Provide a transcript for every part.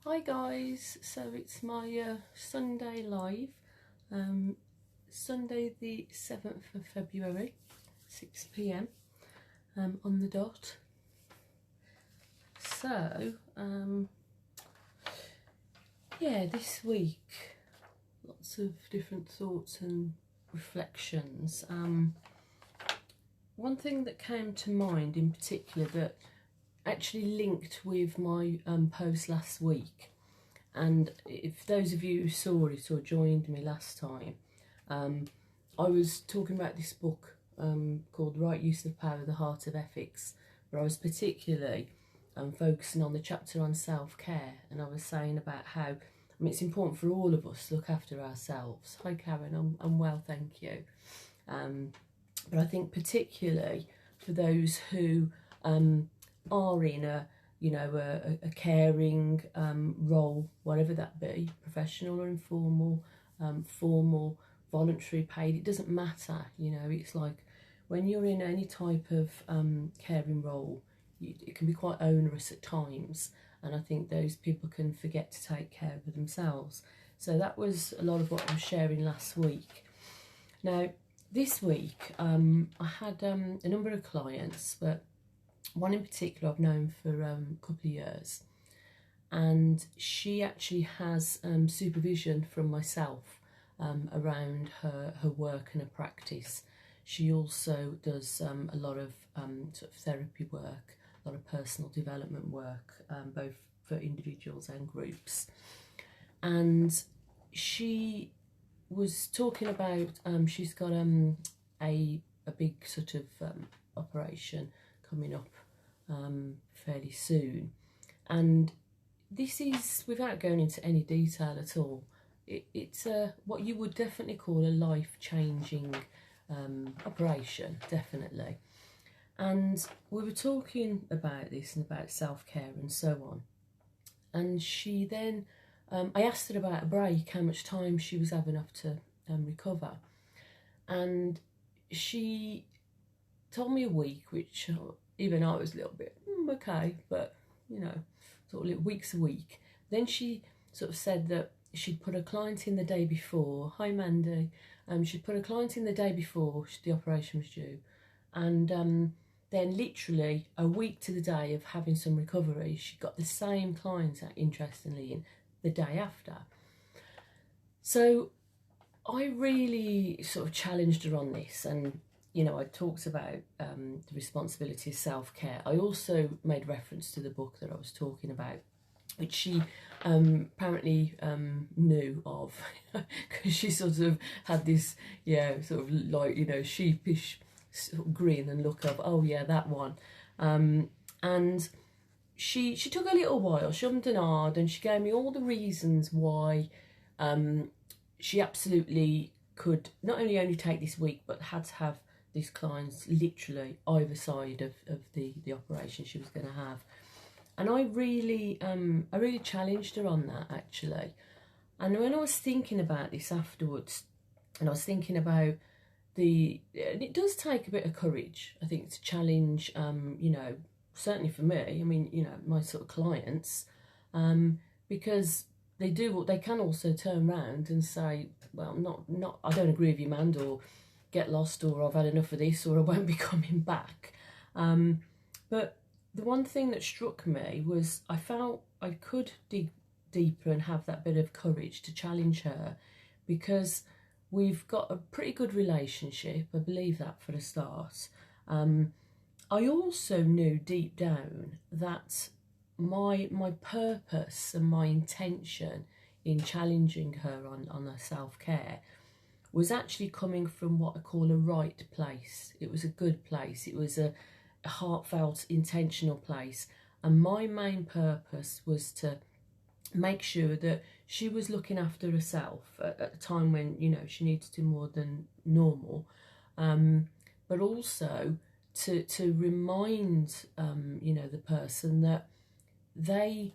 Hi guys, so it's my Sunday live, Sunday the 7th of February, 6 p.m. On the dot. So, yeah, this week, lots of different thoughts and reflections. One thing that came to mind in particular that actually linked with my post last week, and if those of you who saw it or joined me last time, I was talking about this book called Right Use of Power, The Heart of Ethics, where I was particularly focusing on the chapter on self-care, and I was saying about how it's important for all of us to look after ourselves. Hi Karen, I'm well, thank you. But I think particularly for those who are in a caring role, whatever that be, professional or informal, formal, voluntary, paid, it doesn't matter. It's like when you're in any type of caring role, it can be quite onerous at times, and I think those people can forget to take care of themselves. So that was a lot of what I was sharing last week. Now, this week, I had a number of clients, but one in particular I've known for a couple of years, and she actually has supervision from myself around her work and her practice. She also does a lot of sort of therapy work, a lot of personal development work, both for individuals and groups. And she was talking about she's got a big sort of operation coming up fairly soon, and this is, without going into any detail at all, it's what you would definitely call a life-changing operation, definitely. And we were talking about this and about self-care and so on, and she then I asked her about a break, how much time she was having up to recover, and she told me a week, which even I was a little bit okay, but sort of weeks a week. Then she sort of said that she'd put a client in the day before. Hi Mandy. She'd put a client in the day before the operation was due, and then literally a week to the day of having some recovery, she got the same client, interestingly, in the day after. So I really sort of challenged her on this, and I talked about the responsibility of self-care. I also made reference to the book that I was talking about, which she apparently knew of, because she sort of had this, sort of like, sheepish sort of grin and look of, oh yeah, that one. And she took a little while, she hummed and hawed, and she gave me all the reasons why she absolutely could not only take this week, but had to have these clients literally either side of the operation she was going to have. And I really challenged her on that, actually. And when I was thinking about this afterwards, and I was thinking about it does take a bit of courage, I think, to challenge, certainly for me, I mean, my sort of clients, because they can also turn around and say, well, not I don't agree with you, Mand, or get lost, or I've had enough of this, or I won't be coming back. But the one thing that struck me was I felt I could dig deeper and have that bit of courage to challenge her, because we've got a pretty good relationship. I believe that for a start. I also knew deep down that my purpose and my intention in challenging her on her self-care was actually coming from what I call a right place. It was a good place. It was a heartfelt, intentional place. And my main purpose was to make sure that she was looking after herself at a time when, she needed to do more than normal. But also to remind, the person that they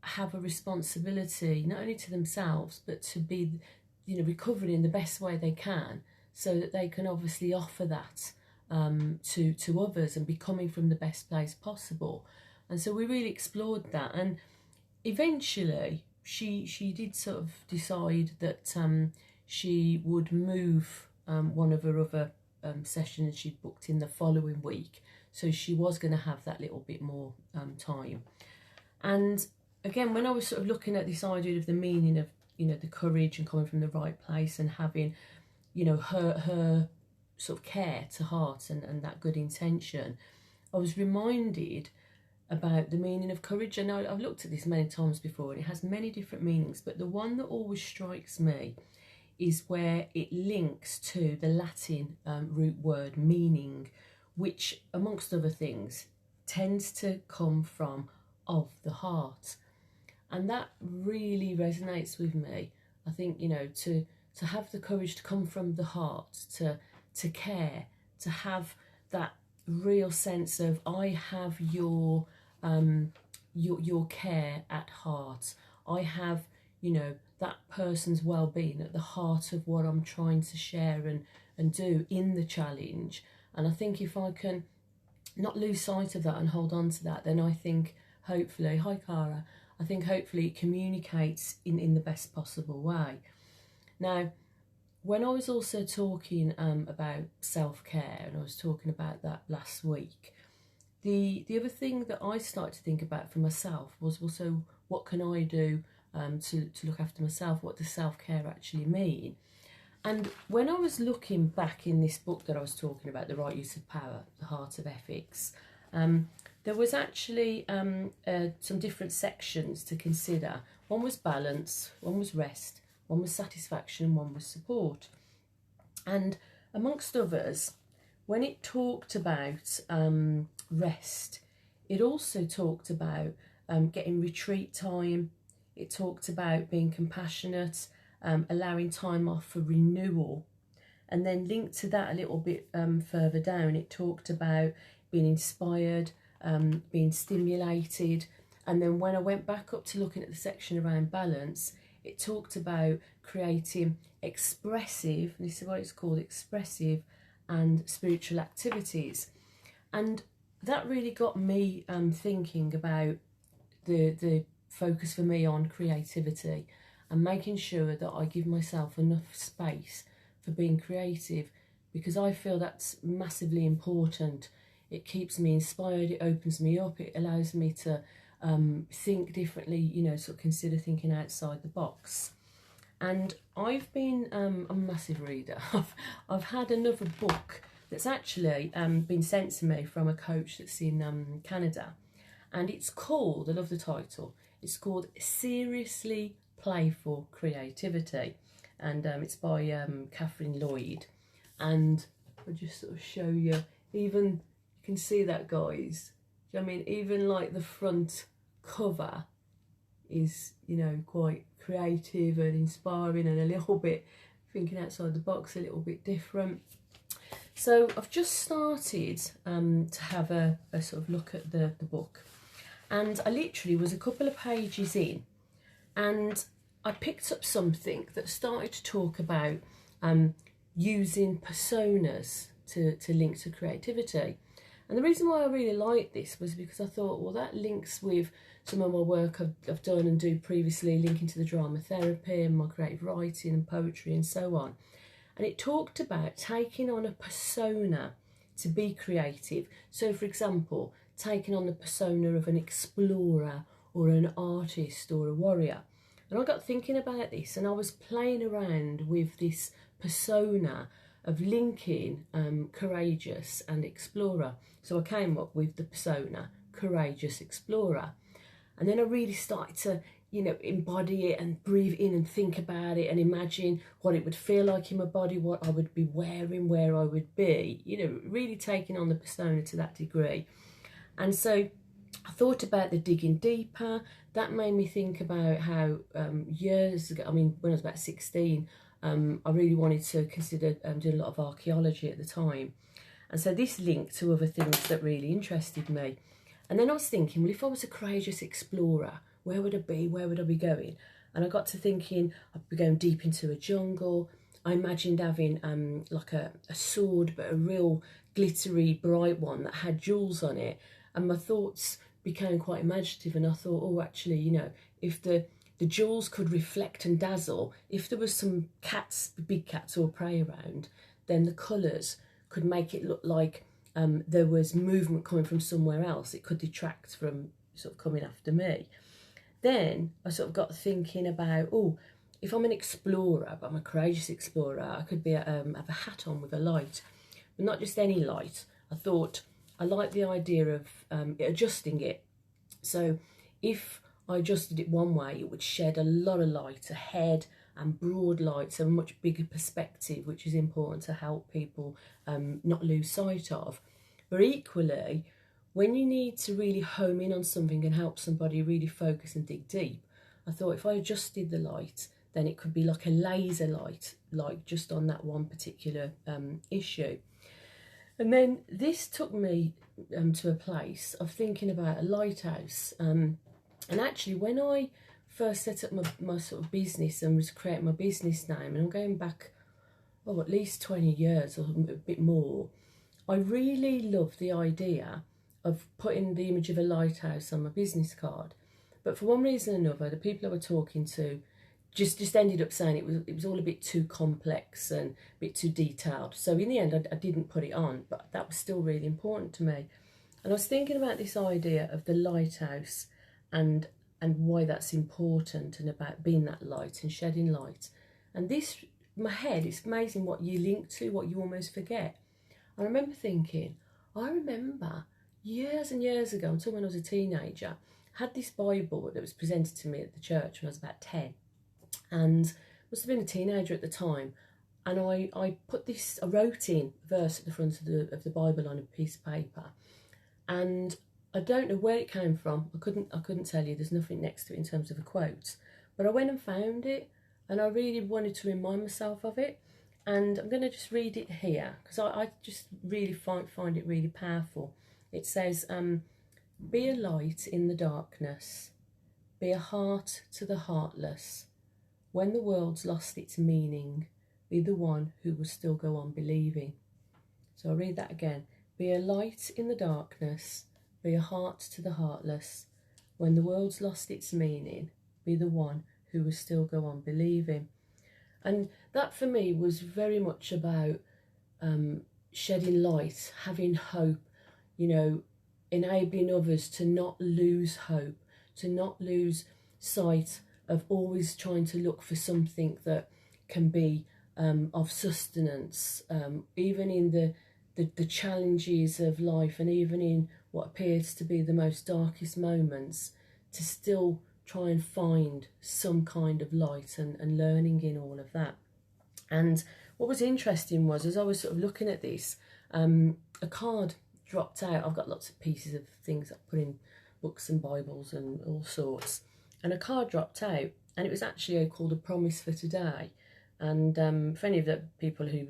have a responsibility not only to themselves, but to be, recovering in the best way they can, so that they can obviously offer that to others and be coming from the best place possible. And so we really explored that, and eventually she did sort of decide that she would move one of her other sessions she'd booked in the following week, so she was going to have that little bit more time. And again, when I was sort of looking at this idea of the meaning of, you know, the courage and coming from the right place and having, you know, her sort of care to heart and that good intention, I was reminded about the meaning of courage. And I've looked at this many times before, and it has many different meanings, but the one that always strikes me is where it links to the Latin root word meaning, which, amongst other things, tends to come from of the heart. And that really resonates with me. I think, you know, to have the courage to come from the heart, to care, to have that real sense of, I have your care at heart. I have, you know, that person's well-being at the heart of what I'm trying to share and do in the challenge. And I think if I can not lose sight of that and hold on to that, then I think hopefully, hi Cara, I think hopefully it communicates in the best possible way. Now, when I was also talking about self-care, and I was talking about that last week, the other thing that I started to think about for myself was also, what can I do to look after myself? What does self-care actually mean? And when I was looking back in this book that I was talking about, The Right Use of Power, The Heart of Ethics, there was actually some different sections to consider. One was balance, one was rest, one was satisfaction, one was support. And amongst others, when it talked about rest, it also talked about getting retreat time. It talked about being compassionate, allowing time off for renewal. And then linked to that a little bit further down, it talked about being inspired, being stimulated. And then when I went back up to looking at the section around balance, it talked about creating expressive, this is what it's called, expressive and spiritual activities. And that really got me thinking about the focus for me on creativity and making sure that I give myself enough space for being creative, because I feel that's massively important. It keeps me inspired, it opens me up, it allows me to think differently, you know, sort of consider thinking outside the box. And I've been a massive reader. I've had another book that's actually been sent to me from a coach that's in Canada, and it's called, I love the title, it's called Seriously Playful Creativity, and it's by Catherine Lloyd. And I'll just sort of show you, even, you can see that, guys. Do you know what I mean? Even like the front cover is, you know, quite creative and inspiring and a little bit thinking outside the box, a little bit different. So I've just started to have a sort of look at the book, and I literally was a couple of pages in and I picked up something that started to talk about using personas to link to creativity. And the reason why I really liked this was because I thought, well, that links with some of my work I've done and do previously, linking to the drama therapy and my creative writing and poetry and so on. And it talked about taking on a persona to be creative. So, for example, taking on the persona of an explorer or an artist or a warrior. And I got thinking about this, and I was playing around with this persona of linking courageous and explorer. So I came up with the persona courageous explorer. And then I really started to, you know, embody it and breathe in and think about it and imagine what it would feel like in my body, what I would be wearing, where I would be, you know, really taking on the persona to that degree. And so I thought about the digging deeper. That made me think about how years ago, I mean, when I was about 16, I really wanted to consider doing a lot of archaeology at the time. And so this linked to other things that really interested me. And then I was thinking, well, if I was a courageous explorer, where would I be? Where would I be going? And I got to thinking, I'd be going deep into a jungle. I imagined having like a sword, but a real glittery, bright one that had jewels on it. And my thoughts became quite imaginative, and I thought, oh, actually, you know, if the jewels could reflect and dazzle, if there was some cats, big cats or prey around, then the colours could make it look like there was movement coming from somewhere else. It could detract from sort of coming after me. Then I sort of got thinking about, oh, if I'm an explorer, but I'm a courageous explorer, I could be have a hat on with a light, but not just any light. I thought I like the idea of adjusting it. So if I adjusted it one way, it would shed a lot of light ahead and broad light, so a much bigger perspective, which is important to help people not lose sight of. But equally, when you need to really home in on something and help somebody really focus and dig deep, I thought if I adjusted the light, then it could be like a laser light, like just on that one particular issue. And then this took me to a place of thinking about a lighthouse. And actually, when I first set up my sort of business and was creating my business name, and I'm going back, oh, at least 20 years or a bit more, I really loved the idea of putting the image of a lighthouse on my business card. But for one reason or another, the people I were talking to just ended up saying it was all a bit too complex and a bit too detailed. So in the end, I didn't put it on, but that was still really important to me. And I was thinking about this idea of the lighthouse and why that's important, and about being that light and shedding light. And this, my head, it's amazing what you link to, what you almost forget. I remember thinking, I remember years and years ago, until when I was a teenager, I had this Bible that was presented to me at the church when I was about 10. And must have been a teenager at the time, and I wrote in a verse at the front of the Bible on a piece of paper, and I don't know where it came from. I couldn't tell you. There's nothing next to it in terms of a quote, but I went and found it, and I really wanted to remind myself of it, and I'm going to just read it here because I just really find it really powerful. It says, "Be a light in the darkness, be a heart to the heartless. When the world's lost its meaning, be the one who will still go on believing." So I'll read that again. Be a light in the darkness, be a heart to the heartless. When the world's lost its meaning, be the one who will still go on believing. And that for me was very much about shedding light, having hope, you know, enabling others to not lose hope, to not lose sight of always trying to look for something that can be of sustenance, even in the challenges of life, and even in what appears to be the most darkest moments, to still try and find some kind of light and learning in all of that. And what was interesting was, as I was sort of looking at this, a card dropped out. I've got lots of pieces of things I put in books and Bibles and all sorts. And a card dropped out, and it was actually called A Promise for Today. And for any of the people who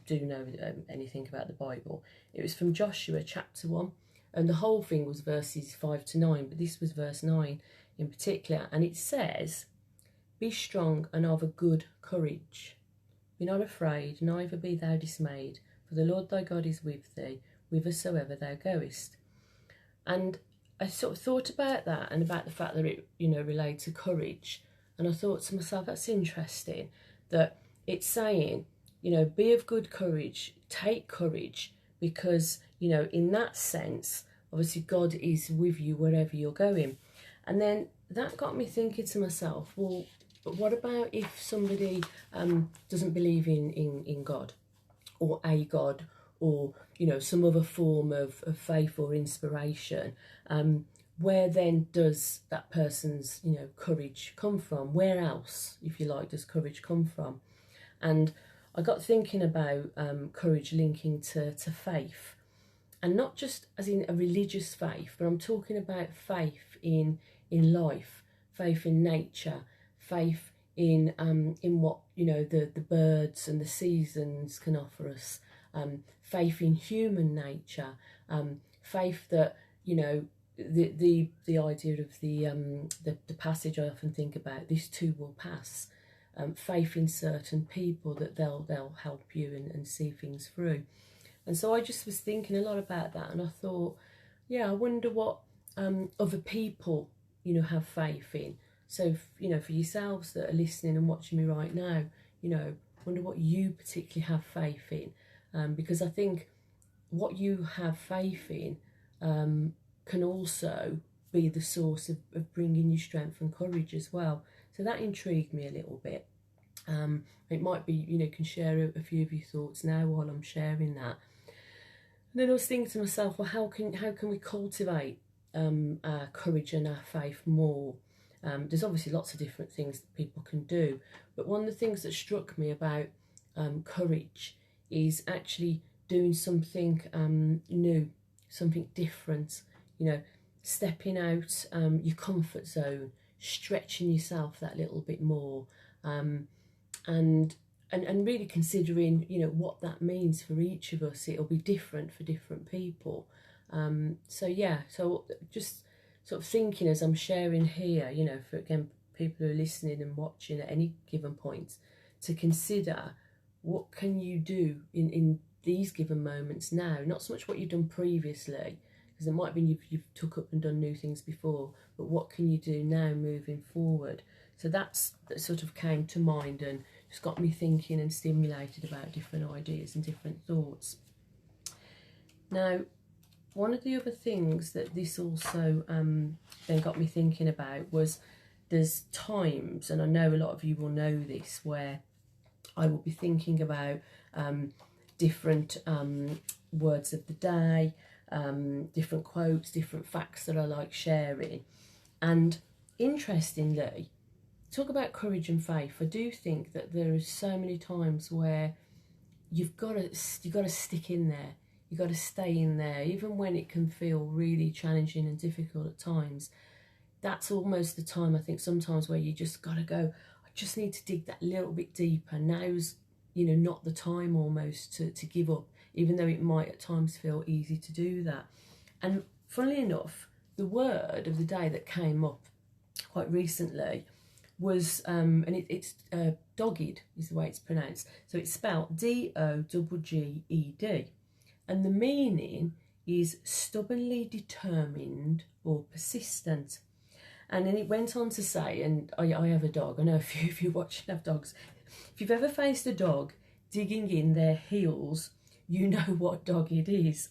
do know anything about the Bible, it was from Joshua chapter 1. And the whole thing was verses 5 to 9, but this was verse 9 in particular. And it says, "Be strong and of a good courage. Be not afraid, neither be thou dismayed, for the Lord thy God is with thee, whithersoever thou goest." And I sort of thought about that, and about the fact that it, you know, relates to courage. And I thought to myself, that's interesting, that it's saying, you know, be of good courage, take courage, because, you know, in that sense, obviously God is with you wherever you're going. And then that got me thinking to myself, well, but what about if somebody doesn't believe in God, or a God, or, you know, some other form of faith or inspiration? Where then does that person's, you know, courage come from? Where else, if you like, does courage come from? And I got thinking about courage linking to faith, and not just as in a religious faith, but I'm talking about faith in life, faith in nature, faith in what, you know, the birds and the seasons can offer us, faith in human nature, faith that, you know, the idea of the passage I often think about, this too will pass. Faith in certain people, that they'll help you and see things through. And so I just was thinking a lot about that, and I thought, yeah, I wonder what other people, have faith in. So, for yourselves that are listening and watching me right now, wonder what you particularly have faith in. Because I think what you have faith in can also be the source of bringing you strength and courage as well. So that intrigued me a little bit. It might be, can share a few of your thoughts now while I'm sharing that. And then I was thinking to myself, well, how can we cultivate our courage and our faith more? There's obviously lots of different things that people can do, but one of the things that struck me about courage is actually doing something new, something different, stepping out your comfort zone, stretching yourself that little bit more, and really considering, what that means for each of us. It'll be different for different people. So just sort of thinking as I'm sharing here, for, again, people who are listening and watching at any given point, to consider what can you do in these given moments now, not so much what you've done previously, because it might be you've took up and done new things before, but what can you do now moving forward? So that sort of came to mind and just got me thinking and stimulated about different ideas and different thoughts. Now, one of the other things that this also then got me thinking about was there's times, and I know a lot of you will know this, where I will be thinking about different words of the day, different quotes, different facts that I like sharing. And interestingly, talk about courage and faith. I do think that there are so many times where you've got to stick in there. You've got to stay in there, even when it can feel really challenging and difficult at times. That's almost the time, I think, sometimes where you just got to go, I just need to dig that little bit deeper. Now's, not the time almost to give up, even though it might at times feel easy to do that. And funnily enough, the word of the day that came up quite recently was, and it's dogged is the way it's pronounced. So it's spelled Dogged. And the meaning is stubbornly determined or persistent. And then it went on to say, and I have a dog, I know a few of you watching have dogs. If you've ever faced a dog digging in their heels, you know what dog it is.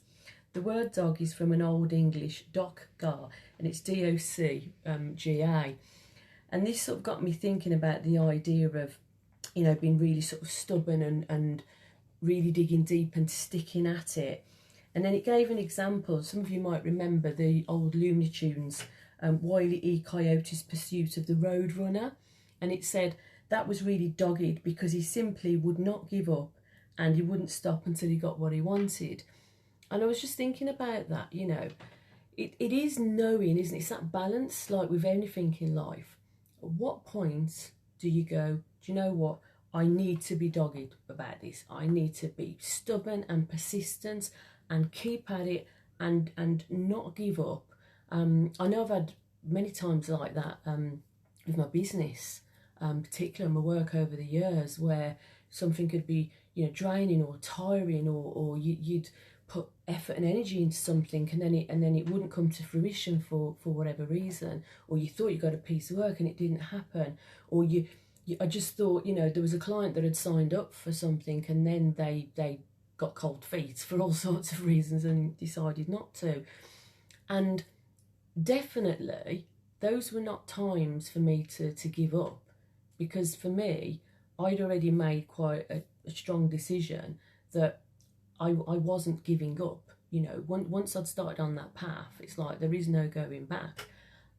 The word dog is from an Old English doc-gar, and it's D-O-C-G-A. And this sort of got me thinking about the idea of, being really sort of stubborn and really digging deep and sticking at it. And then it gave an example. Some of you might remember the old Looney Tunes, Wile E. Coyote's pursuit of the Roadrunner. And it said that was really dogged because he simply would not give up and he wouldn't stop until he got what he wanted. And I was just thinking about that, it is knowing, isn't it? It's that balance, like with anything in life. At what point do you go, do you know what? I need to be dogged about this. I need to be stubborn and persistent and keep at it and not give up. I know I've had many times like that with my business, particularly my work over the years, where something could be, draining or tiring, or you'd put effort and energy into something and then it wouldn't come to fruition for whatever reason, or you thought you got a piece of work and it didn't happen, or I just thought, there was a client that had signed up for something and then they got cold feet for all sorts of reasons and decided not to. And definitely, those were not times for me to give up, because for me, I'd already made quite a strong decision that I wasn't giving up. Once I'd started on that path, it's like there is no going back.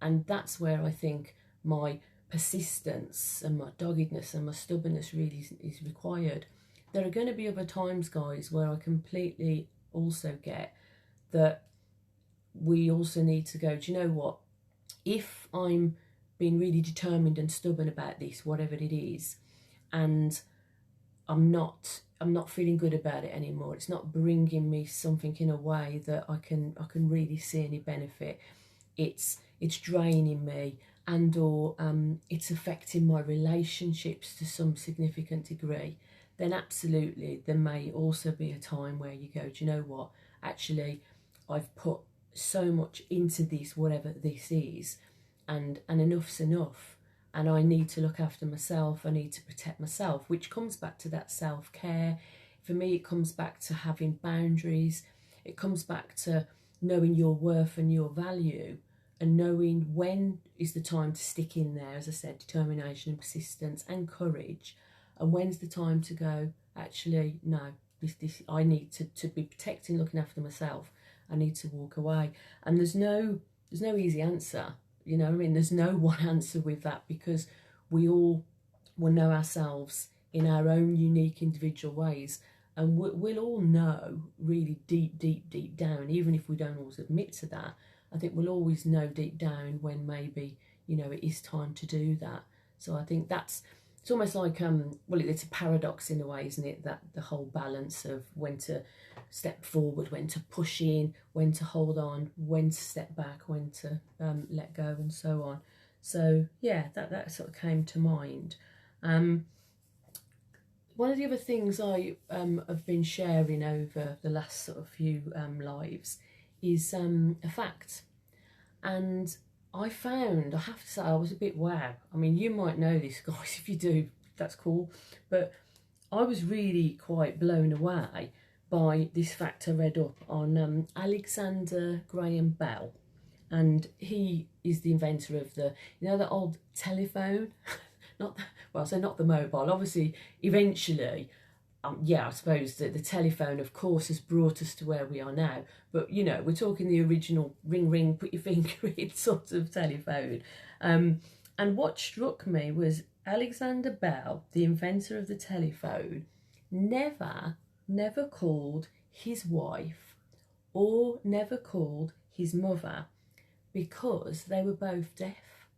And that's where I think my persistence and my doggedness and my stubbornness really is required. There are going to be other times, guys, where I completely also get that we also need to go, do you know what? If I'm being really determined and stubborn about this, whatever it is, and I'm not feeling good about it anymore, it's not bringing me something in a way that I can really see any benefit, it's draining me, and or it's affecting my relationships to some significant degree, then absolutely there may also be a time where you go, do you know what, actually I've put so much into this, whatever this is, and enough's enough, and I need to look after myself, I need to protect myself, which comes back to that self-care. For me, it comes back to having boundaries. It comes back to knowing your worth and your value, and knowing when is the time to stick in there, as I said, determination and persistence and courage, and when's the time to go, actually, no, this I need to be protecting, looking after myself. I need to walk away. And there's no easy answer, you know what I mean? There's no one answer with that, because we all will know ourselves in our own unique individual ways, and we'll all know really deep down, even if we don't always admit to that. I think we'll always know deep down when maybe, you know, it is time to do that. So I think it's almost like well, it's a paradox in a way, isn't it, that the whole balance of when to step forward, when to push in, when to hold on, when to step back, when to let go, and so on. So yeah, that sort of came to mind. One of the other things I have been sharing over the last sort of few lives is a fact. And I found, I have to say, I was a bit wow. I mean, you might know this, guys. If you do, that's cool. But I was really quite blown away by this fact I read up on Alexander Graham Bell. And he is the inventor of the, you know, the old telephone? Not, well, so not the mobile. Obviously, eventually, yeah, I suppose that the telephone, of course, has brought us to where we are now. But, you know, we're talking the original ring, ring, put your finger in sort of telephone. And what struck me was Alexander Bell, the inventor of the telephone, never called his wife or never called his mother, because they were both deaf.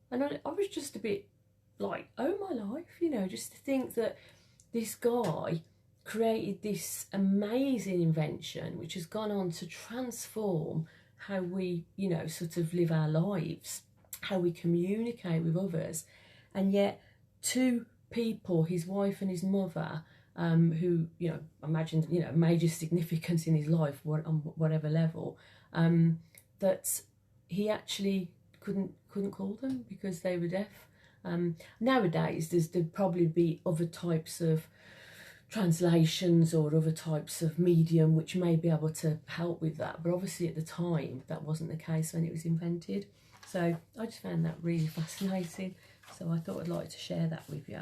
And I was just a bit like, oh my life, you know, just to think that this guy created this amazing invention which has gone on to transform how we, you know, sort of live our lives, how we communicate with others. And yet two people, his wife and his mother, who, you know, imagined, you know, major significance in his life on whatever level, that he actually couldn't call them because they were deaf. Nowadays there'd probably be other types of translations or other types of medium which may be able to help with that, but obviously at the time that wasn't the case when it was invented. So I just found that really fascinating, so I thought I'd like to share that with you.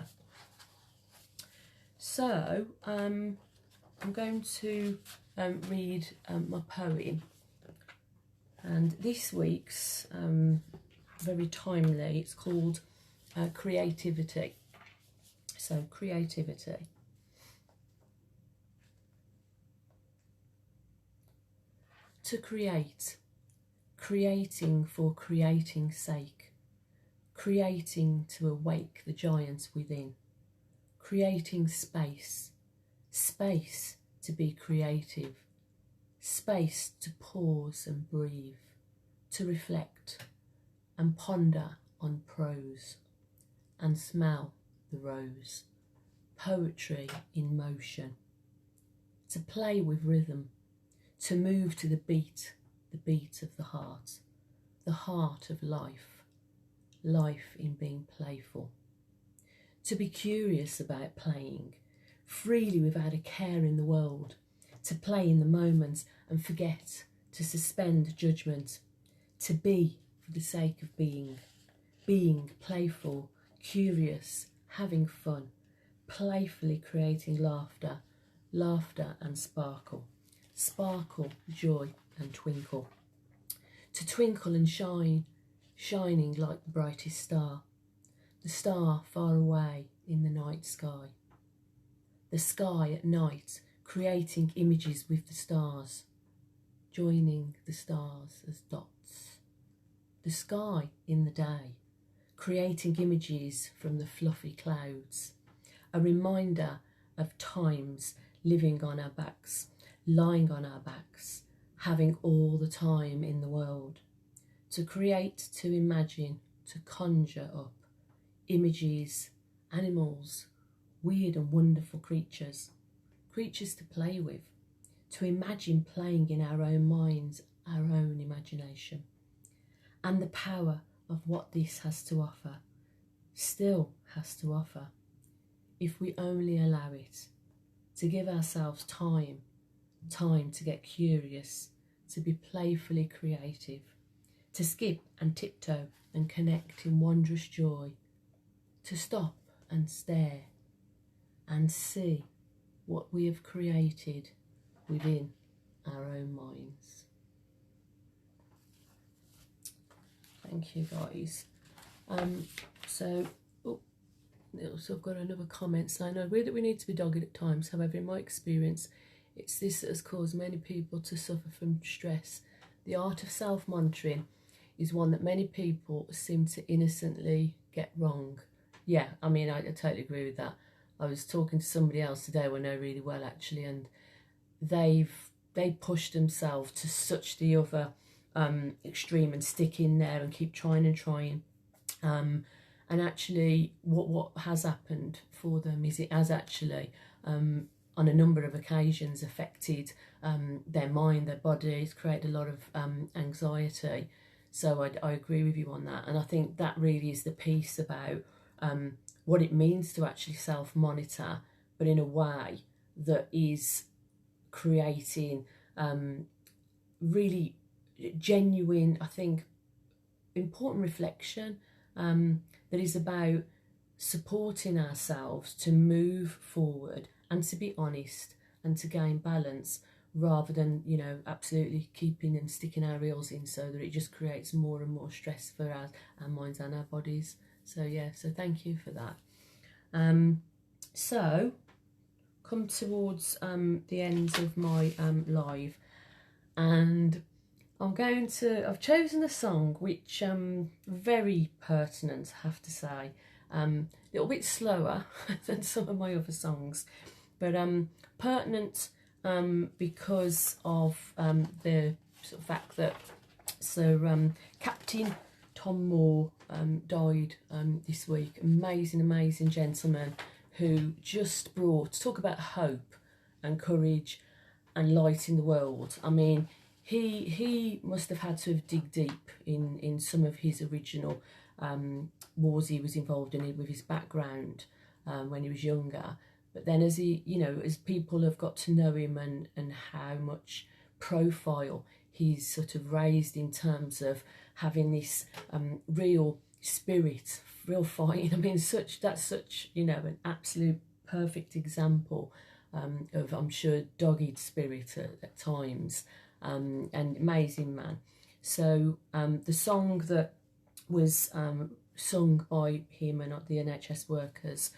So I'm going to read my poem, and this week's very timely. It's called creativity. So creativity. To create, creating for creating's sake, creating to awake the giants within, creating space, space to be creative, space to pause and breathe, to reflect and ponder on prose and smell the rose, poetry in motion, to play with rhythm, to move to the beat of the heart of life, life in being playful, to be curious about playing, freely without a care in the world, to play in the moments and forget, to suspend judgment, to be for the sake of being playful, curious, having fun, playfully creating laughter, laughter and sparkle, sparkle, joy and twinkle, to twinkle and shine, shining like the brightest star, the star far away in the night sky, the sky at night creating images with the stars, joining the stars as dots, the sky in the day creating images from the fluffy clouds, a reminder of times living on our backs, lying on our backs, having all the time in the world, to create, to imagine, to conjure up images, animals, weird and wonderful creatures, creatures to play with, to imagine playing in our own minds our own imagination. And the power of what this has to offer, still has to offer, if we only allow it, to give ourselves time to get curious, to be playfully creative, to skip and tiptoe and connect in wondrous joy, to stop and stare and see what we have created within our own minds. Thank you, guys. So I've got another comment saying, I agree that we need to be dogged at times. However, in my experience, it's this that has caused many people to suffer from stress. The art of self-monitoring is one that many people seem to innocently get wrong. Yeah, I mean, I totally agree with that. I was talking to somebody else today who I know really well, actually, and they pushed themselves to such the other extreme and stick in there and keep trying and trying. And actually, what has happened for them is it has actually, on a number of occasions, affected their mind, their body. It's created a lot of anxiety. So I agree with you on that. And I think that really is the piece about what it means to actually self-monitor, but in a way that is creating really genuine, I think, important reflection that is about supporting ourselves to move forward and to be honest and to gain balance, rather than, you know, absolutely keeping and sticking our heels in so that it just creates more and more stress for our minds and our bodies. So yeah, so thank you for that. So come towards the end of my live, and I've chosen a song which very pertinent, I have to say, a little bit slower than some of my other songs, but pertinent because of the sort of fact that Captain Tom Moore died this week. Amazing gentleman who just brought, talk about hope and courage and light in the world. I mean, he must have had to have dig deep in some of his original wars he was involved in with his background when he was younger. But then as he, you know, as people have got to know him and how much profile he's sort of raised in terms of having this real spirit, real fighting. I mean, that's such, you know, an absolute perfect example of, I'm sure, dogged spirit at times, and amazing man. So the song that was sung by him and the NHS workers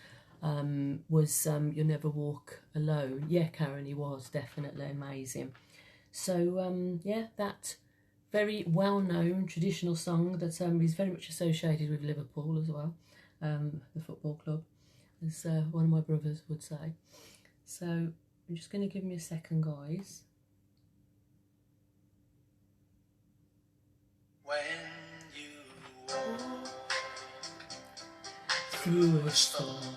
was You'll Never Walk Alone. Yeah, Karen, he was definitely amazing. So yeah, that very well-known traditional song that is very much associated with Liverpool as well, the football club, as one of my brothers would say. So I'm just going to give me a second, guys. When you walk through a storm,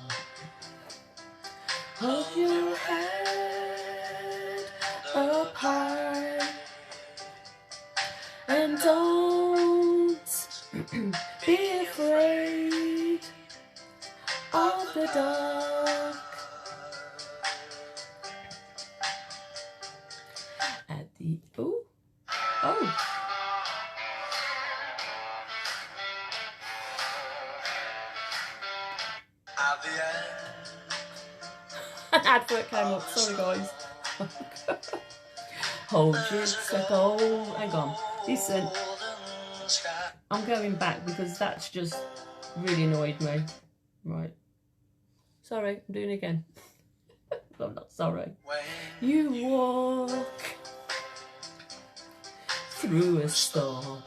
hold your head up high and don't be afraid of the dark. At the oh at the end. An advert came up, sorry guys. Hold your circle. Hang on. Listen. I'm going back because that's just really annoyed me. Right. Sorry, I'm doing it again. I'm not sorry. You walk through a storm.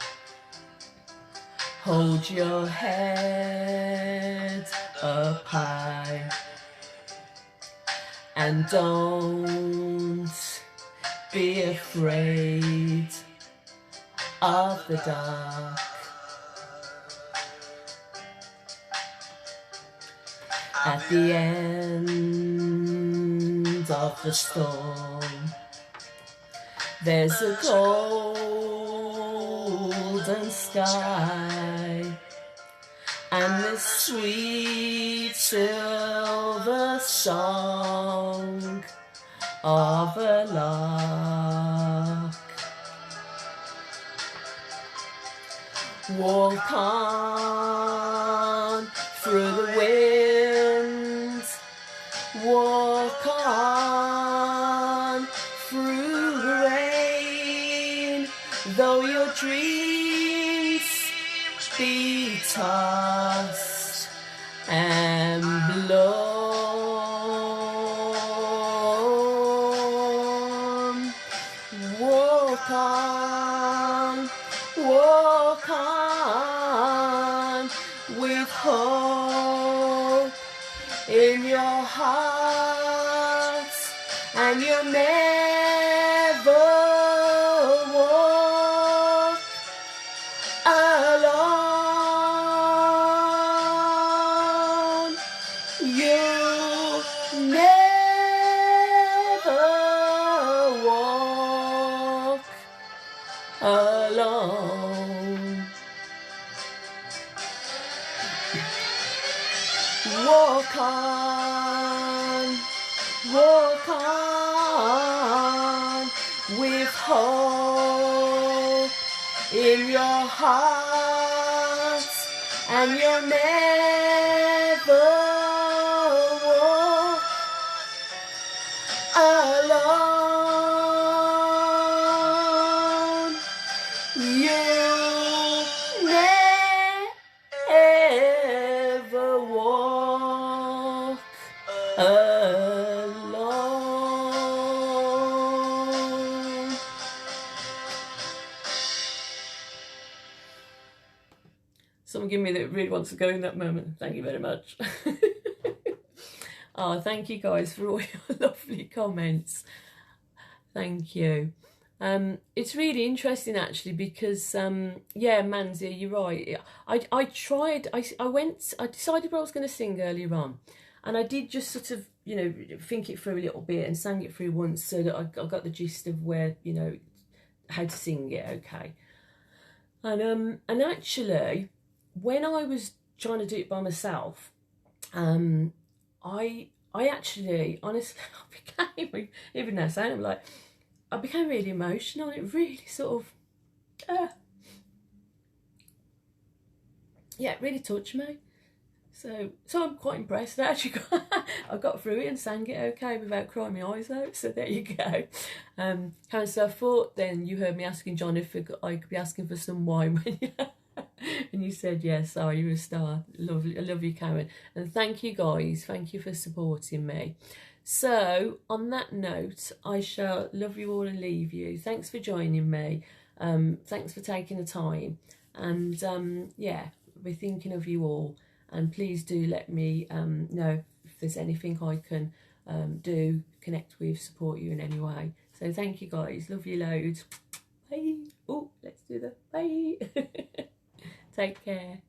Hold your head up high and don't be afraid of the dark. At the end of the storm, there's a golden northern sky, and the sweet silver song of a lark. Walk on through the wind, walk on through the rain, though your dreams be tossed and blown. Walk on with hope in your heart, and you'll never walk alone. You'll never walk alone. Walk on with hope in your heart, and you'll never walk alone. You'll never walk alone. Someone give me that really wants to go in that moment. Thank you very much. Oh, thank you guys for all your lovely comments. Thank you. It's really interesting actually, because yeah, Manzia, you're right. I decided what I was going to sing earlier on, and I did just sort of, you know, think it through a little bit and sang it through once, so that I got the gist of where, you know, how to sing it, okay. And actually, when I was trying to do it by myself, I actually, honestly, I became, even now saying, I'm like, I became really emotional. It really sort of, yeah, it really touched me. So I'm quite impressed. I actually I got through it and sang it okay without crying my eyes out. So there you go. So I thought then you heard me asking John if I could be asking for some wine and you said yes. Oh, you're a star. Lovely, I love you, Karen. And thank you guys. Thank you for supporting me. So on that note, I shall love you all and leave you. Thanks for joining me. Thanks for taking the time. And yeah, we're thinking of you all. And please do let me know if there's anything I can do, connect with, support you in any way. So thank you guys. Love you loads. Bye. Oh, let's do the bye. Take care.